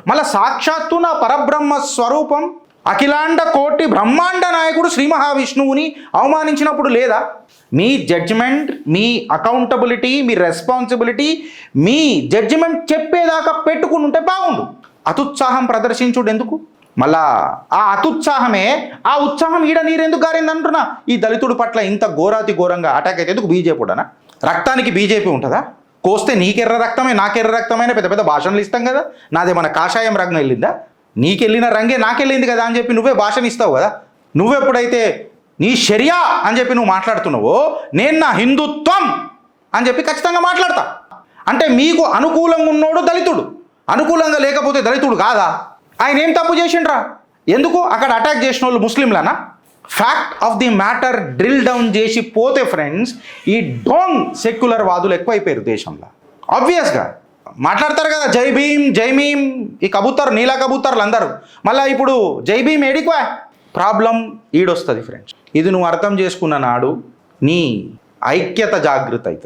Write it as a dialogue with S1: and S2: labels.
S1: మళ్ళీ సాక్షాత్తు నా పరబ్రహ్మ స్వరూపం అఖిలాండ కోటి బ్రహ్మాండ నాయకుడు శ్రీ మహావిష్ణువుని అవమానించినప్పుడు లేదా? మీ జడ్జిమెంట్, మీ అకౌంటబిలిటీ, మీ రెస్పాన్సిబిలిటీ, మీ జడ్జిమెంట్ చెప్పేదాకా పెట్టుకుని ఉంటే బాగుండు. అతుత్సాహం ప్రదర్శించుడు ఎందుకు? మళ్ళా ఆ అతుత్సాహమే, ఆ ఉత్సాహం ఈడ నీరెందుకు గారింది అంటున్నా. ఈ దళితుడి పట్ల ఇంత ఘోరాతి ఘోరంగా అటాక్ అయితే ఎందుకు? బీజేపీడనా? రక్తానికి బీజేపీ ఉంటుందా? కోస్తే నీకెర్ర రక్తమే నాకెర్ర రక్తమైన పెద్ద పెద్ద భాషణలు ఇస్తాం కదా. నాదేమన్నా కాషాయం రంగం వెళ్ళిందా? నీకెళ్ళిన రంగే నాకెళ్ళింది కదా అని చెప్పి నువ్వే భాషణ ఇస్తావు కదా. నువ్వెప్పుడైతే నీ షరియా అని చెప్పి నువ్వు మాట్లాడుతున్నావో, నేను నా హిందుత్వం అని చెప్పి ఖచ్చితంగా మాట్లాడతా. అంటే మీకు అనుకూలంగా ఉన్నోడు దళితుడు, అనుకూలంగా లేకపోతే దళితుడు కాదా? ఆయన ఏం తప్పు చేసిండ్రా? ఎందుకు అక్కడ అటాక్ చేసిన వాళ్ళు ముస్లింలనా? Fact of the matter drill down చేసి పోతే ఫ్రెండ్స్, ఈ డోంగ్ సెక్యులర్ వాదులు ఎక్కువైపోయారు దేశంలో. ఆబ్వియస్గా మాట్లాడతారు కదా, జై భీమ్ జై భీమ్, ఈ కబూతర్ నీలా కబూతర్లు అందరూ. మళ్ళీ ఇప్పుడు జై భీమ్ ఏడిక్వా? ప్రాబ్లం ఈడొస్తుంది ఫ్రెండ్స్. ఇది నువ్వు అర్థం చేసుకున్న నాడు నీ ఐక్యత జాగృత అవుతుంది.